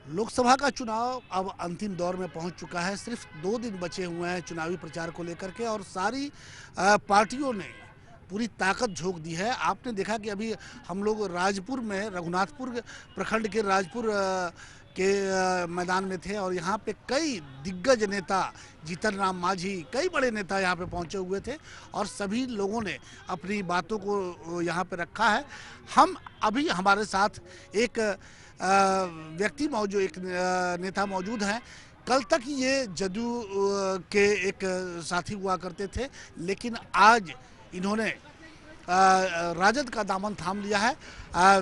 लोकसभा का चुनाव अब अंतिम दौर में पहुंच चुका है। सिर्फ 2 दिन बचे हुए हैं चुनावी प्रचार को लेकर के और सारी पार्टियों ने पूरी ताकत झोंक दी है। आपने देखा कि अभी हम लोग राजपुर में, रघुनाथपुर प्रखंड के राजपुर के मैदान में थे और यहाँ पे कई दिग्गज नेता, जीतन राम मांझी, कई बड़े नेता यहाँ पे पहुँचे हुए थे और सभी लोगों ने अपनी बातों को यहाँ पे रखा है। हम अभी हमारे साथ एक व्यक्ति मौजूद, एक नेता मौजूद हैं। कल तक ये जदयू के एक साथी हुआ करते थे, लेकिन आज इन्होंने राजद का दामन थाम लिया है।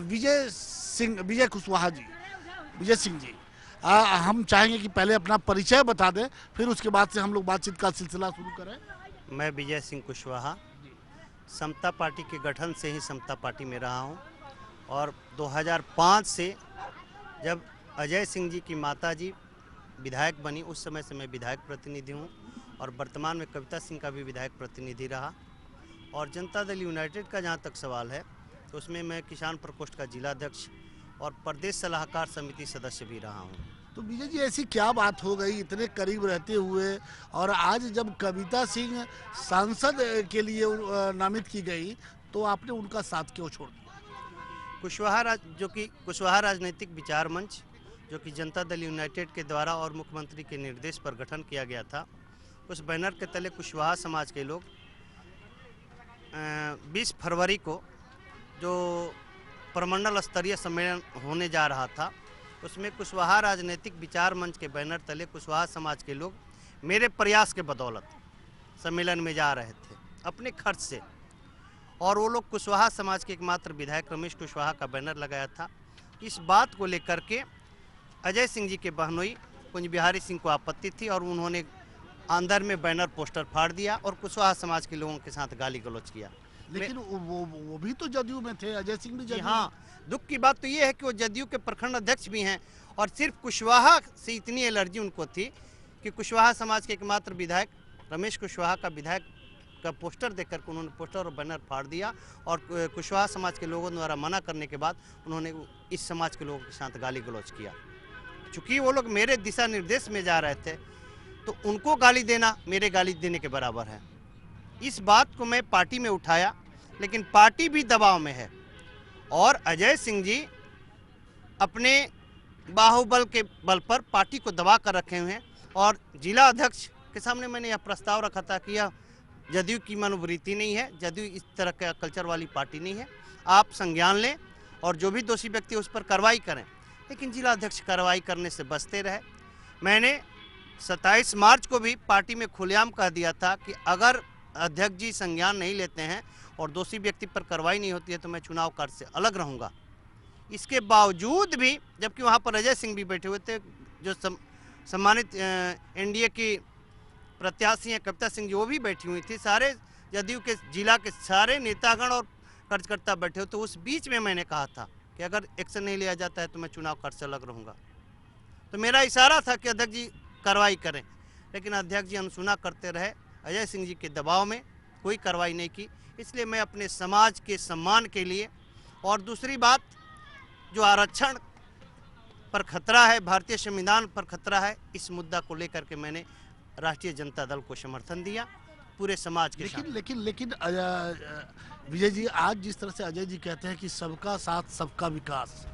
विजय कुशवाहा जी, विजय सिंह जी, हम चाहेंगे कि पहले अपना परिचय बता दें, फिर उसके बाद से हम लोग बातचीत का सिलसिला शुरू करें। मैं विजय सिंह कुशवाहा समता पार्टी के गठन से ही समता पार्टी में रहा हूं और 2005 से जब अजय सिंह जी की माताजी विधायक बनी, उस समय से मैं विधायक प्रतिनिधि हूं और वर्तमान में कविता सिंह का भी विधायक प्रतिनिधि रहा। और जनता दल यूनाइटेड का जहां तक सवाल है तो उसमें मैं किसान प्रकोष्ठ का जिलाध्यक्ष और प्रदेश सलाहकार समिति सदस्य भी रहा हूं। तो विजय जी, ऐसी क्या बात हो गई इतने करीब रहते हुए और आज जब कविता सिंह सांसद के लिए नामित की गई तो आपने उनका साथ क्यों छोड़ दिया? कुशवाहा राजनीतिक विचार मंच, जो कि जनता दल यूनाइटेड के द्वारा और मुख्यमंत्री के निर्देश पर गठन किया गया था, उस बैनर के तले कुशवाहा समाज के लोग 20 फरवरी को जो प्रमंडल स्तरीय सम्मेलन होने जा रहा था, उसमें कुशवाहा राजनीतिक विचार मंच के बैनर तले कुशवाहा समाज के लोग मेरे प्रयास के बदौलत सम्मेलन में जा रहे थे अपने खर्च से। और वो लोग कुशवाहा समाज के एकमात्र विधायक रमेश कुशवाहा का बैनर लगाया था। इस बात को लेकर के अजय सिंह जी के बहनोई कुंज बिहारी सिंह को आपत्ति थी और उन्होंने अंदर में बैनर पोस्टर फाड़ दिया और कुशवाहा समाज के लोगों के साथ गाली गलौज किया। लेकिन वो भी तो जदयू में थे, अजय सिंह भी जदयू। हाँ, दुख की बात तो ये है कि वो जदयू के प्रखंड अध्यक्ष भी हैं और सिर्फ कुशवाहा से इतनी एलर्जी उनको थी कि कुशवाहा समाज के एकमात्र विधायक रमेश कुशवाहा का विधायक का पोस्टर देख करके उन्होंने पोस्टर और बैनर फाड़ दिया और कुशवाहा समाज के लोगों द्वारा मना करने के बाद उन्होंने इस समाज के लोगों के साथ गाली गलौज किया। चूँकि वो लोग मेरे दिशा निर्देश में जा रहे थे तो उनको गाली देना मेरे गाली देने के बराबर है। इस बात को मैं पार्टी में उठाया, लेकिन पार्टी भी दबाव में है और अजय सिंह जी अपने बाहुबल के बल पर पार्टी को दबा कर रखे हुए हैं। और जिला अध्यक्ष के सामने मैंने यह प्रस्ताव रखा था कि यह जदयू की मनोवृत्ति नहीं है, जदयू इस तरह का कल्चर वाली पार्टी नहीं है, आप संज्ञान लें और जो भी दोषी व्यक्ति उस पर कार्रवाई करें। लेकिन जिला अध्यक्ष कार्रवाई करने से बचते रहे। मैंने 27 मार्च को भी पार्टी में खुलेआम कह दिया था कि अगर अध्यक्ष जी संज्ञान नहीं लेते हैं और दोषी व्यक्ति पर कार्रवाई नहीं होती है तो मैं चुनाव कार्य से अलग रहूंगा। इसके बावजूद भी, जबकि वहां पर अजय सिंह भी बैठे हुए थे, जो सम्मानित एनडीए की प्रत्याशी हैं कविता सिंह जी, वो भी बैठी हुई थी, सारे जदयू के जिला के सारे नेतागण और कार्यकर्ता बैठे हुए। तो उस बीच में मैंने कहा था कि अगर एक्शन नहीं लिया जाता है तो मैं चुनाव कार्य से अलग रहूँगा। तो मेरा इशारा था कि अध्यक्ष जी कार्रवाई करें, लेकिन अध्यक्ष जी अनसुना करते रहे। अजय सिंह जी के दबाव में कोई कार्रवाई नहीं की। इसलिए मैं अपने समाज के सम्मान के लिए, और दूसरी बात जो आरक्षण पर खतरा है, भारतीय संविधान पर खतरा है, इस मुद्दा को लेकर के मैंने राष्ट्रीय जनता दल को समर्थन दिया पूरे समाज के साथ। लेकिन विजय जी, आज जिस तरह से अजय जी कहते हैं कि सबका साथ सबका विकास,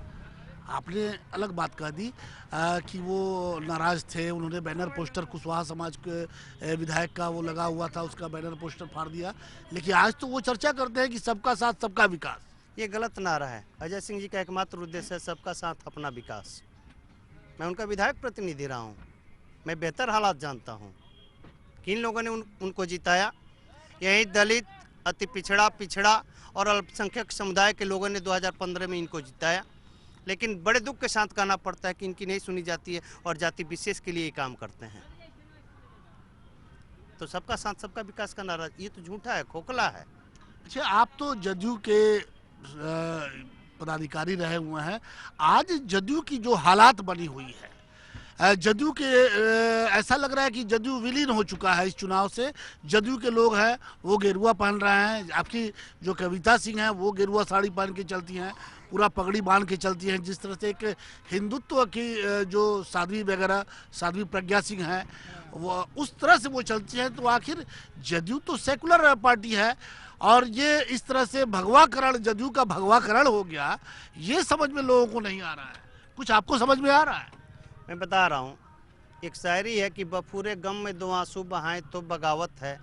आपने अलग बात कह दी कि वो नाराज थे, उन्होंने बैनर पोस्टर कुशवाहा समाज के विधायक का वो लगा हुआ था, उसका बैनर पोस्टर फाड़ दिया, लेकिन आज तो वो चर्चा करते हैं कि सबका साथ सबका विकास। ये गलत नारा है। अजय सिंह जी का एकमात्र उद्देश्य है सबका साथ अपना विकास। मैं उनका विधायक प्रतिनिधि रहा हूँ, मैं बेहतर हालात जानता हूँ। किन लोगों ने उनको जिताया? यही दलित, अति पिछड़ा और अल्पसंख्यक समुदाय के लोगों ने 2015 में इनको जिताया। लेकिन बड़े दुख के साथ कहना पड़ता है कि इनकी नहीं सुनी जाती है और जाति विशेष के लिए ये काम करते हैं। तो सबका साथ सबका विकास का नारा ये तो झूठा है, खोखला है। अच्छा, आप तो जदयू के पदाधिकारी रहे हुए हैं, आज जदयू की जो हालात बनी हुई है, जदयू के ऐसा लग रहा है कि जदयू विलीन हो चुका है इस चुनाव से। जदयू के लोग हैं वो गेरुआ पहन रहे हैं। आपकी जो कविता सिंह हैं वो गेरुआ साड़ी पहन के चलती हैं, पूरा पगड़ी बांध के चलती हैं। जिस तरह से एक हिंदुत्व की जो साध्वी वगैरह साध्वी प्रज्ञा सिंह हैं वो उस तरह से वो चलती हैं। तो आखिर जदयू तो सेकुलर पार्टी है और ये इस तरह से भगवाकरण, जदयू का भगवाकरण हो गया, ये समझ में लोगों को नहीं आ रहा है। कुछ आपको समझ में आ रहा है? मैं बता रहा हूँ, एक शायरी है कि बफूरे गम में दो आंसू बहाएं तो बगावत है,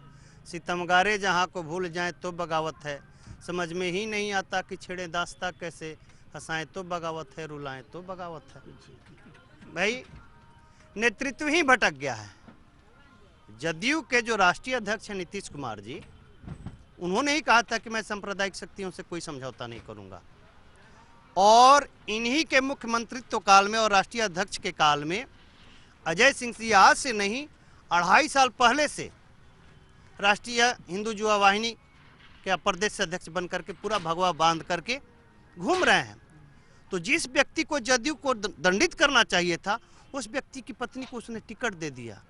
सितमगारे जहाँ को भूल जाएं तो बगावत है, समझ में ही नहीं आता कि छेड़े दास्ता कैसे, हंसाएं तो बगावत है, रुलाएं तो बगावत है। भाई नेतृत्व ही भटक गया है। जदयू के जो राष्ट्रीय अध्यक्ष हैं नीतीश कुमार जी, उन्होंने ही कहा था कि मैं सांप्रदायिक शक्तियों से कोई समझौता नहीं करूंगा, और इन्हीं के मुख्यमंत्रित्व काल में और राष्ट्रीय अध्यक्ष के काल में अजय सिंह जी आज से नहीं 2.5 साल पहले से राष्ट्रीय हिंदू युवा वाहिनी के प्रदेश अध्यक्ष बन करके पूरा भगवा बांध करके घूम रहे हैं। तो जिस व्यक्ति को जदयू को दंडित करना चाहिए था, उस व्यक्ति की पत्नी को उसने टिकट दे दिया।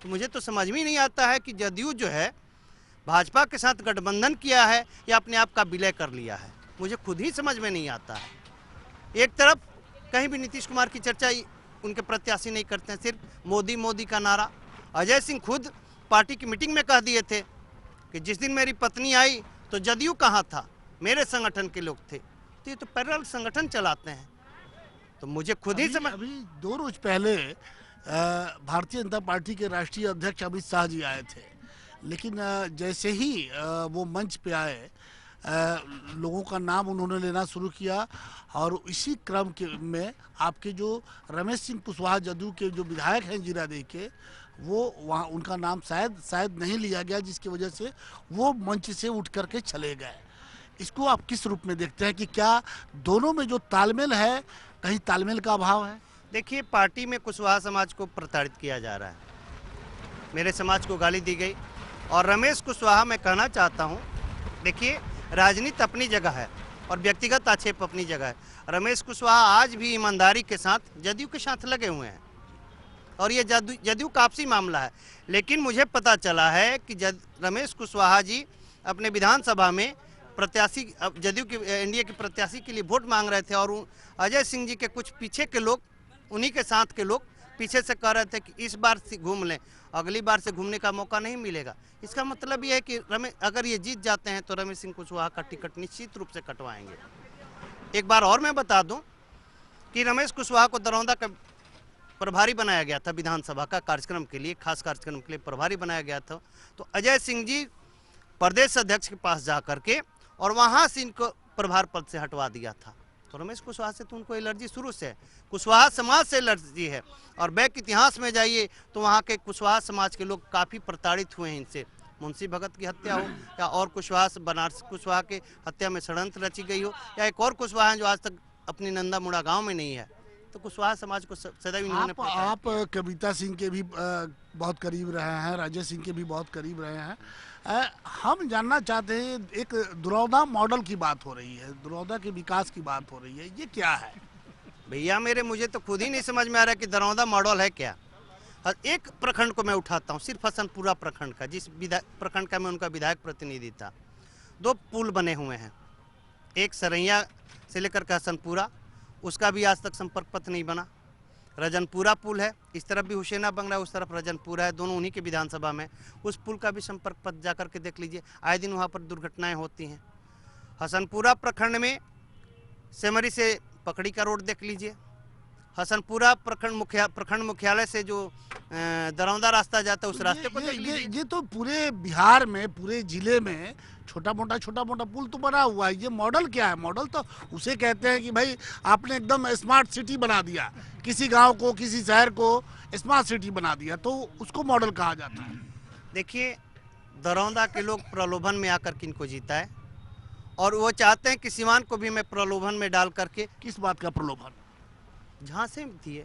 तो मुझे तो समझ में नहीं आता है कि जदयू जो है भाजपा के साथ गठबंधन किया है या अपने आप का विलय कर लिया है, मुझे खुद ही समझ में नहीं आता है। एक तरफ कहीं भी नीतीश कुमार की चर्चा उनके प्रत्याशी नहीं करते हैं, सिर्फ मोदी मोदी का नारा। अजय सिंह खुद पार्टी की मीटिंग में कह दिए थे कि जिस दिन मेरी पत्नी आई तो जदयू कहाँ था, मेरे संगठन के लोग थे। तो ये तो पैरेलल संगठन चलाते हैं। तो मुझे खुद ही समझ, अभी 2 रोज पहले भारतीय जनता पार्टी के राष्ट्रीय अध्यक्ष अमित शाह जी आए थे, लेकिन जैसे ही वो मंच पे आए लोगों का नाम उन्होंने लेना शुरू किया और इसी क्रम के में आपके जो रमेश सिंह कुशवाहा जदयू के जो विधायक हैं जीरादेई के, वो वहाँ उनका नाम शायद नहीं लिया गया, जिसकी वजह से वो मंच से उठ करके चले गए। इसको आप किस रूप में देखते हैं कि क्या दोनों में जो तालमेल है, कहीं तालमेल का अभाव है? देखिए, पार्टी में कुशवाहा समाज को प्रताड़ित किया जा रहा है, मेरे समाज को गाली दी गई। और रमेश कुशवाहा, मैं कहना चाहता हूँ, देखिए राजनीति अपनी जगह है और व्यक्तिगत आक्षेप अपनी जगह है। रमेश कुशवाहा आज भी ईमानदारी के साथ जदयू के साथ लगे हुए हैं और ये जदयू का आपसी मामला है। लेकिन मुझे पता चला है कि रमेश कुशवाहा जी अपने विधानसभा में प्रत्याशी, जदयू के एनडीए के प्रत्याशी के लिए वोट मांग रहे थे और अजय सिंह जी के कुछ पीछे के लोग, उन्हीं के साथ के लोग पीछे से कह रहे थे कि इस बार से घूम लें, अगली बार से घूमने का मौका नहीं मिलेगा। इसका मतलब ये है कि अगर ये जीत जाते हैं तो रमेश सिंह कुशवाहा का टिकट निश्चित रूप से कटवाएंगे। एक बार और मैं बता दूं कि रमेश कुशवाहा को दरौंदा का प्रभारी बनाया गया था, विधानसभा का कार्यक्रम के लिए, खास कार्यक्रम के लिए प्रभारी बनाया गया था। तो अजय सिंह जी प्रदेश अध्यक्ष के पास जा करके और वहाँ से इनको प्रभार पद से हटवा दिया था। तो रमेश कुशवाहा से तो उनको एलर्जी शुरू से है, कुशवाहा समाज से एलर्जी है। और बैक इतिहास में जाइए तो वहाँ के कुशवाहा समाज के लोग काफ़ी प्रताड़ित हुए हैं इनसे। मुंशी भगत की हत्या हो या और कुशवाहा बनारस कुशवाहा के हत्या में षड्यंत्र रची गई हो, या एक और कुशवाहा है जो आज तक अपनी नंदा मुड़ा गाँव में नहीं है, तो कुशवाहा समाज को सदैव इन्होंने आप कविता सिंह के भी बहुत करीब रहे हैं, राजेश सिंह के भी बहुत करीब रहे हैं। हम जानना चाहते हैं, एक दुरौदा मॉडल की बात हो रही है, दुरौदा के विकास की बात हो रही है, ये क्या है? भैया मेरे, मुझे तो खुद ही नहीं समझ में आ रहा है कि दरौदा मॉडल है क्या। एक प्रखंड को मैं उठाता हूँ, सिर्फ हसनपुरा प्रखंड का, जिस प्रखंड का मैं उनका विधायक प्रतिनिधि था। 2 पुल बने हुए हैं, एक सरैया से लेकर के हसनपुरा, उसका भी आज तक संपर्क पथ नहीं बना। रजनपुरा पुल है, इस तरफ भी हुसैना बंगला, उस तरफ रजनपुरा है, दोनों उन्हीं के विधानसभा में। उस पुल का भी संपर्क पथ जा कर के देख लीजिए, आए दिन वहाँ पर दुर्घटनाएं होती हैं। हसनपुरा प्रखंड में सेमरी से पकड़ी का रोड देख लीजिए। हसनपुरा प्रखंड मुख्यालय से जो दरौंदा रास्ता जाता है, उस रास्ते को देख लीजिए। ये तो पूरे बिहार में, पूरे जिले में छोटा मोटा पुल तो बना हुआ है। ये मॉडल क्या है? मॉडल तो उसे कहते हैं कि भाई आपने एकदम स्मार्ट सिटी बना दिया, किसी गांव को, किसी शहर को स्मार्ट सिटी बना दिया, तो उसको मॉडल कहा जाता है। देखिए, दरौंदा के लोग प्रलोभन में आकर के इनको जीता है और वो चाहते हैं कि सिवान को भी मैं प्रलोभन में डाल करके। किस बात का प्रलोभन? झांसे थी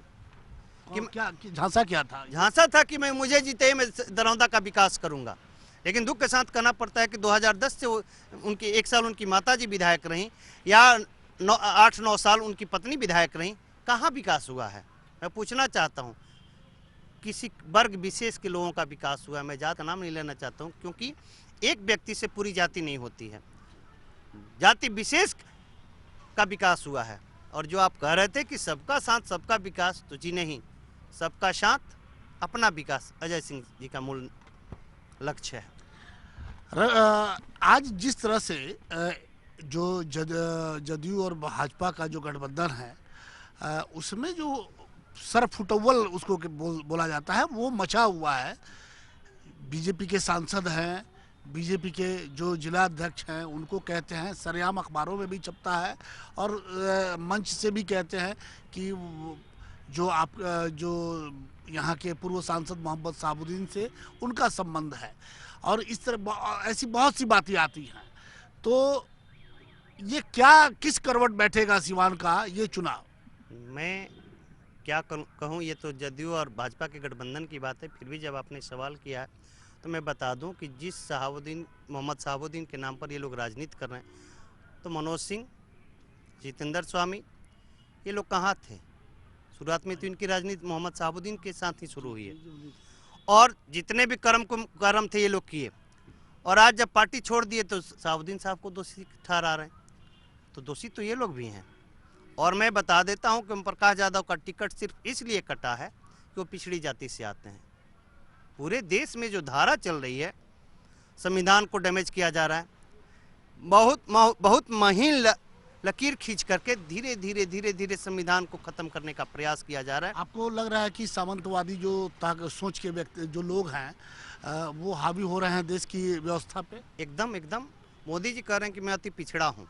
कि क्या झांसा क्या था? झांसा था कि मुझे जीते मैं दरौंदा का विकास करूंगा। लेकिन दुख के साथ कहना पड़ता है कि 2010 से उनकी 1 साल उनकी माताजी विधायक रहीं या 8-9 साल उनकी पत्नी विधायक रहीं, कहाँ विकास हुआ है? मैं पूछना चाहता हूँ। किसी वर्ग विशेष के लोगों का विकास हुआ है। मैं जात का नाम नहीं लेना चाहता हूँ, क्योंकि एक व्यक्ति से पूरी जाति नहीं होती है, जाति विशेष का विकास हुआ है। और जो आप कह रहे थे कि सबका साथ सबका विकास, तो जी नहीं, सबका साथ अपना विकास अजय सिंह जी का मूल लक्ष्य है। आज जिस तरह से जो जदयू और भाजपा का जो गठबंधन है, उसमें जो सरफुटअव्वल उसको बोला जाता है, वो मचा हुआ है। बीजेपी के सांसद हैं, बीजेपी के जो जिला अध्यक्ष हैं, उनको कहते हैं, सरेआम अखबारों में भी छपता है और मंच से भी कहते हैं कि जो यहाँ के पूर्व सांसद मोहम्मद शहाबुद्दीन से उनका संबंध है, और इस तरह ऐसी बहुत सी बातें आती हैं। तो ये क्या, किस करवट बैठेगा सिवान का ये चुनाव? मैं क्या कहूँ, ये तो जदयू और भाजपा के गठबंधन की बात है। फिर भी जब आपने सवाल किया है तो मैं बता दूं कि जिस मोहम्मद शहाबुद्दीन के नाम पर ये लोग राजनीति कर रहे हैं, तो मनोज सिंह, जितेंद्र स्वामी, ये लोग कहाँ थे? शुरुआत में तो इनकी राजनीति मोहम्मद शहाबुद्दीन के साथ ही शुरू हुई है, और जितने भी कर्म थे ये लोग किए, और आज जब पार्टी छोड़ दिए तो शहाबुद्दीन साहब को दोषी ठहरा रहे हैं। तो दोषी तो ये लोग भी हैं। और मैं बता देता हूं कि ओम प्रकाश यादव का टिकट सिर्फ इसलिए कटा है कि वो पिछड़ी जाति से आते हैं। पूरे देश में जो धारा चल रही है, संविधान को डैमेज किया जा रहा है, बहुत महीन लकीर खींच करके धीरे धीरे संविधान को खत्म करने का प्रयास किया जा रहा है। आपको लग रहा है कि सामंतवादी जो सोच के व्यक्ति जो लोग हैं, वो हावी हो रहे हैं देश की व्यवस्था पे? एकदम मोदी जी कह रहे हैं कि मैं अति पिछड़ा हूँ,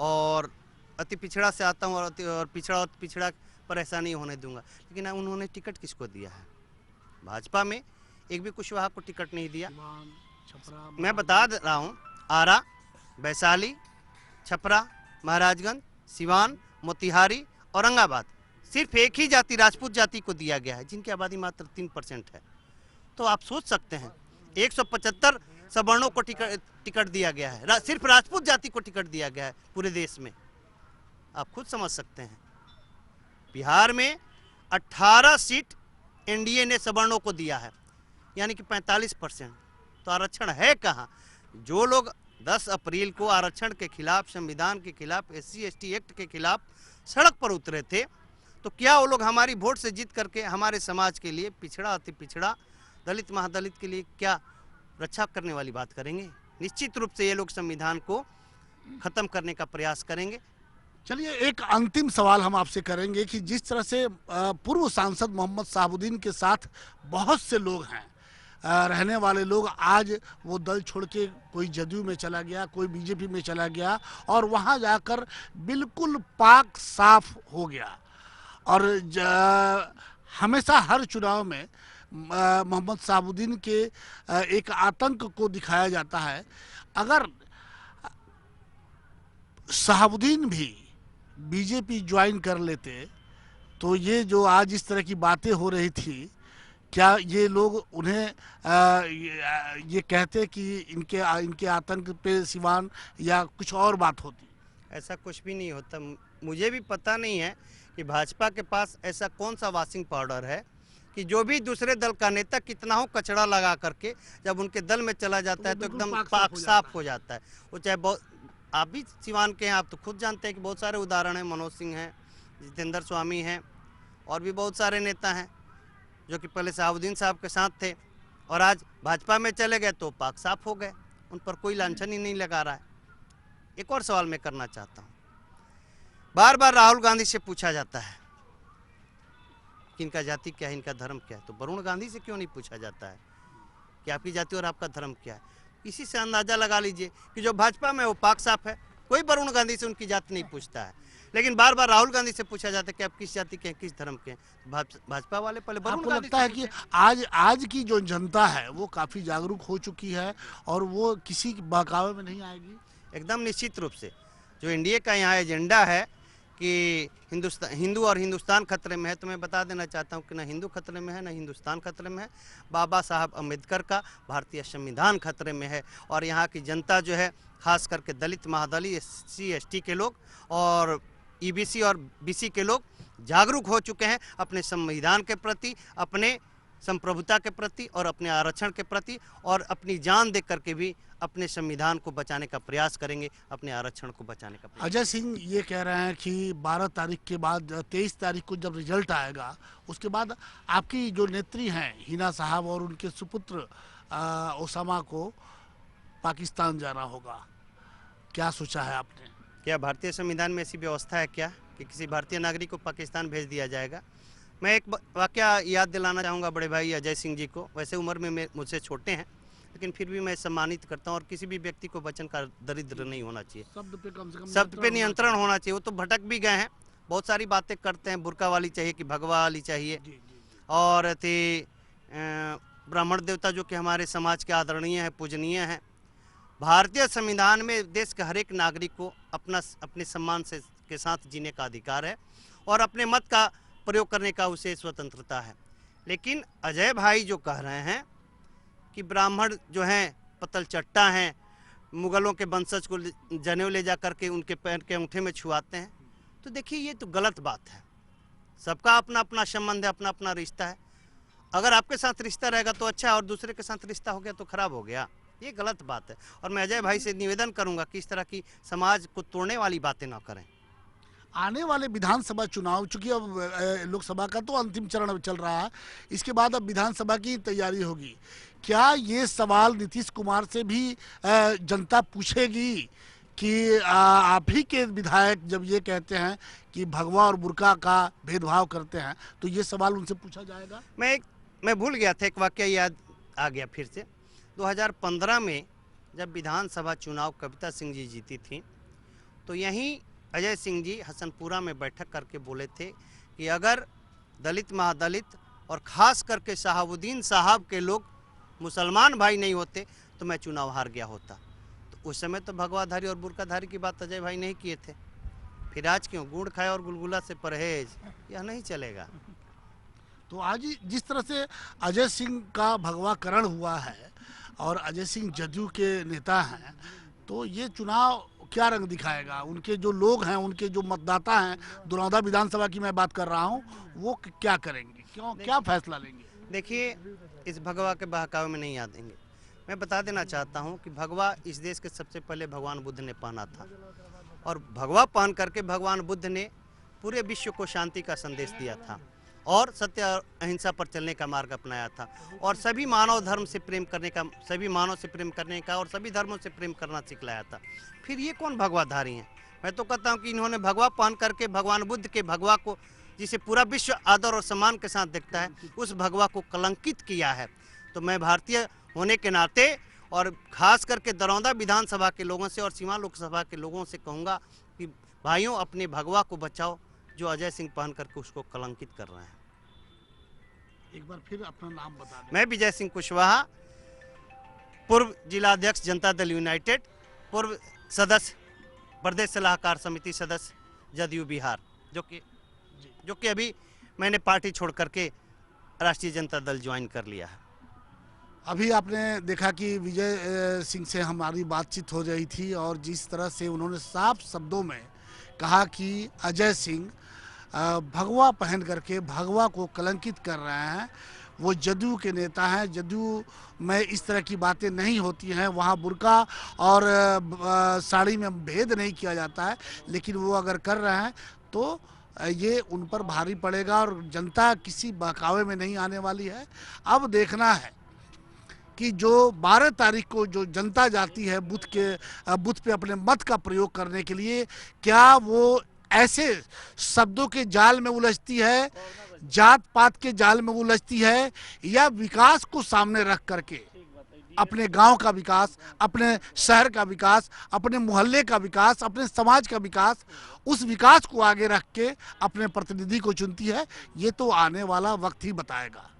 और अति पिछड़ा से आता हूँ, और पिछड़ा पर ऐसा नहीं होने दूंगा। लेकिन उन्होंने टिकट किसको दिया है? भाजपा में एक भी कुशवाहा को टिकट नहीं दिया। मैं बता रहा हूँ, आरा, वैशाली, छपरा, महाराजगंज, सिवान, मोतिहारी, औरंगाबाद, सिर्फ एक ही जाति, राजपूत जाति को दिया गया है, जिनकी आबादी मात्र 3% है। तो आप सोच सकते हैं, 175 सवर्णों को टिकट दिया गया है, सिर्फ राजपूत जाति को टिकट दिया गया है पूरे देश में। आप खुद समझ सकते हैं। बिहार में 18 सीट एनडीए ने सवर्णों को दिया है, यानी कि 45%। तो आरक्षण है कहाँ? जो लोग 10 अप्रैल को आरक्षण के खिलाफ, संविधान के खिलाफ, SC/ST एक्ट के खिलाफ सड़क पर उतरे थे, तो क्या वो लोग हमारी वोट से जीत करके हमारे समाज के लिए, पिछड़ा अति पिछड़ा, दलित महादलित के लिए क्या रक्षा करने वाली बात करेंगे? निश्चित रूप से ये लोग संविधान को खत्म करने का प्रयास करेंगे। चलिए, एक अंतिम सवाल हम आपसे करेंगे कि जिस तरह से पूर्व सांसद मोहम्मद शहाबुद्दीन के साथ बहुत से लोग हैं, रहने वाले लोग, आज वो दल छोड़ के कोई जदयू में चला गया, कोई बीजेपी में चला गया, और वहाँ जाकर बिल्कुल पाक साफ हो गया। और हमेशा हर चुनाव में मोहम्मद शहाबुद्दीन के एक आतंक को दिखाया जाता है। अगर शहाबुद्दीन भी बीजेपी ज्वाइन कर लेते तो ये जो आज इस तरह की बातें हो रही थी, क्या ये लोग उन्हें ये कहते कि इनके आतंक पे सिवान या कुछ और बात होती? ऐसा कुछ भी नहीं होता। मुझे भी पता नहीं है कि भाजपा के पास ऐसा कौन सा वॉशिंग पाउडर है कि जो भी दूसरे दल का नेता कितना हो कचड़ा लगा करके जब उनके दल में चला जाता है तो एकदम पाक साफ हो जाता है। वो चाहे बहुत, आप भी सिवान के हैं, आप तो खुद जानते हैं कि बहुत सारे उदाहरण हैं। मनोज सिंह हैं, जितेंद्र स्वामी हैं, और भी बहुत सारे नेता हैं जो कि पहले शहाबुद्दीन साहब के साथ थे और आज भाजपा में चले गए तो पाक साफ हो गए, उन पर कोई लांछन ही नहीं लगा रहा है। एक और सवाल मैं करना चाहता हूँ। बार बार राहुल गांधी से पूछा जाता है कि इनका जाति क्या है, इनका धर्म क्या है, तो वरुण गांधी से क्यों नहीं पूछा जाता है कि आपकी जाति और आपका धर्म क्या है? इसी से अंदाजा लगा लीजिए कि जो भाजपा में वो पाक साफ है, कोई वरुण गांधी से उनकी जाति नहीं पूछता है। लेकिन बार बार राहुल गांधी से पूछा जाता है कि आप किस जाति के हैं, किस धर्म के हैं। भाजपा वाले पहले वरुण गांधी। लगता है कि आज की जो जनता है वो काफी जागरूक हो चुकी है और वो किसी बहकावे में नहीं आएगी? एकदम निश्चित रूप से। जो एनडीए का यहाँ एजेंडा है कि हिंदू और हिंदुस्तान खतरे में है, तो मैं बता देना चाहता हूँ कि न हिंदू खतरे में है, न हिंदुस्तान खतरे में है। बाबा साहब अम्बेडकर का भारतीय संविधान खतरे में है। और यहाँ की जनता जो है, खास करके दलित महादलित, SC/ST के लोग और EBC और BC के लोग, जागरूक हो चुके हैं अपने संविधान के प्रति, अपने संप्रभुता के प्रति और अपने आरक्षण के प्रति, और अपनी जान दे करके भी अपने संविधान को बचाने का प्रयास करेंगे, अपने आरक्षण को बचाने का प्रयास। अजय सिंह ये कह रहे हैं कि 12 तारीख के बाद 23 तारीख को जब रिजल्ट आएगा उसके बाद आपकी जो नेत्री हैं हिना साहब और उनके सुपुत्र ओसामा को पाकिस्तान जाना होगा। क्या सोचा है आपने? क्या भारतीय संविधान में ऐसी व्यवस्था है क्या कि किसी भारतीय नागरिक को पाकिस्तान भेज दिया जाएगा? मैं एक वाकया याद दिलाना चाहूँगा बड़े भाई अजय सिंह जी को। वैसे उम्र में मुझसे छोटे हैं, लेकिन फिर भी मैं सम्मानित करता हूँ, और किसी भी व्यक्ति को वचन का दरिद्र नहीं होना चाहिए, शब्द पे कम से कम शब्द पे नियंत्रण होना चाहिए। वो तो भटक भी गए हैं, बहुत सारी बातें करते हैं, बुर्का वाली चाहिए कि भगवा वाली चाहिए, और थे ब्राह्मण देवता जो कि हमारे समाज के आदरणीय हैं, पूजनीय हैं। भारतीय संविधान में देश के हर एक नागरिक को अपने सम्मान से के साथ जीने का अधिकार है, और अपने मत का प्रयोग करने का उसे स्वतंत्रता है। लेकिन अजय भाई जो कह रहे हैं कि ब्राह्मण जो हैं पतल चट्टा हैं, मुगलों के वंशज को जनेऊ ले जा करके उनके पैर के अंगूठे में छुआते हैं, तो देखिए ये तो गलत बात है। सबका अपना अपना संबंध है, अपना अपना रिश्ता है। अगर आपके साथ रिश्ता रहेगा तो अच्छा है, और दूसरे के साथ रिश्ता हो गया तो खराब हो गया, ये गलत बात है। और मैं अजय भाई से निवेदन करूंगा कि इस तरह की समाज को तोड़ने वाली बातें ना करें। आने वाले विधानसभा चुनाव, चूंकि अब लोकसभा का तो अंतिम चरण चल रहा है, इसके बाद अब विधानसभा की तैयारी होगी। क्या ये सवाल नीतीश कुमार से भी जनता पूछेगी कि आप ही के विधायक जब ये कहते हैं कि भगवा और बुर्का का भेदभाव करते हैं, तो ये सवाल उनसे पूछा जाएगा? मैं भूल गया था, एक वाक्य याद आ गया फिर से। 2015 में जब विधानसभा चुनाव कविता सिंह जी जीती थी, तो यहीं अजय सिंह जी हसनपुरा में बैठक करके बोले थे कि अगर दलित महादलित और ख़ास करके शहाबुद्दीन साहब के लोग मुसलमान भाई नहीं होते तो मैं चुनाव हार गया होता। तो उस समय तो भगवाधारी और बुर्काधारी की बात अजय भाई नहीं किए थे। फिर आज क्यों? गुड़ खाए और गुलगुला से परहेज, यह नहीं चलेगा। तो आज जिस तरह से अजय सिंह का भगवाकरण हुआ है और अजय सिंह जदयू के नेता हैं, तो ये चुनाव क्या रंग दिखाएगा? उनके जो लोग हैं, उनके जो मतदाता हैं, दुरौदा विधानसभा की मैं बात कर रहा हूँ, वो क्या करेंगे? क्या फैसला लेंगे? देखिए, इस भगवा के बहकावे में नहीं आ देंगे। मैं बता देना चाहता हूँ कि भगवा इस देश के सबसे पहले भगवान बुद्ध ने पहना था, और भगवा पहन करके भगवान बुद्ध ने पूरे विश्व को शांति का संदेश दिया था, और सत्य और अहिंसा पर चलने का मार्ग अपनाया था, और सभी मानव धर्म से प्रेम करने का, सभी मानव से प्रेम करने का, और सभी धर्मों से प्रेम करना सिखलाया था। फिर ये कौन भगवाधारी हैं? मैं तो कहता हूँ कि इन्होंने भगवा पहन करके भगवान बुद्ध के भगवा को, जिसे पूरा विश्व आदर और सम्मान के साथ देखता है, उस भगवा को कलंकित किया है। तो मैं भारतीय होने के नाते, और ख़ास करके दरौंदा विधानसभा के लोगों से और सीमा लोकसभा के लोगों से कहूँगा कि भाइयों, अपने भगवा को बचाओ, जो अजय सिंह पहन करके उसको कलंकित कर रहे हैं। एक बार फिर अपना नाम बता दें। मैं विजय सिंह कुशवाहा, पूर्व जिलाध्यक्ष जनता दल यूनाइटेड, पूर्व सदस्य प्रदेश सलाहकार समिति सदस्य जदयू बिहार, जो कि अभी मैंने पार्टी छोड़ करके राष्ट्रीय जनता दल ज्वाइन कर लिया है। अभी आपने देखा कि विजय सिंह से हमारी बातचीत हो रही थी, और जिस तरह से उन्होंने साफ शब्दों में कहा कि अजय सिंह भगवा पहन करके भगवा को कलंकित कर रहे हैं। वो जदयू के नेता हैं, जदयू में इस तरह की बातें नहीं होती हैं, वहाँ बुर्का और साड़ी में भेद नहीं किया जाता है, लेकिन वो अगर कर रहे हैं तो ये उन पर भारी पड़ेगा, और जनता किसी बहकावे में नहीं आने वाली है। अब देखना है कि जो 12 तारीख को जो जनता जाती है बूथ पे अपने मत का प्रयोग करने के लिए, क्या वो ऐसे शब्दों के जाल में उलझती है, जात पात के जाल में उलझती है, या विकास को सामने रख करके अपने गांव का विकास, अपने शहर का विकास, अपने मोहल्ले का विकास, अपने समाज का विकास, उस विकास को आगे रख के अपने प्रतिनिधि को चुनती है? ये तो आने वाला वक्त ही बताएगा।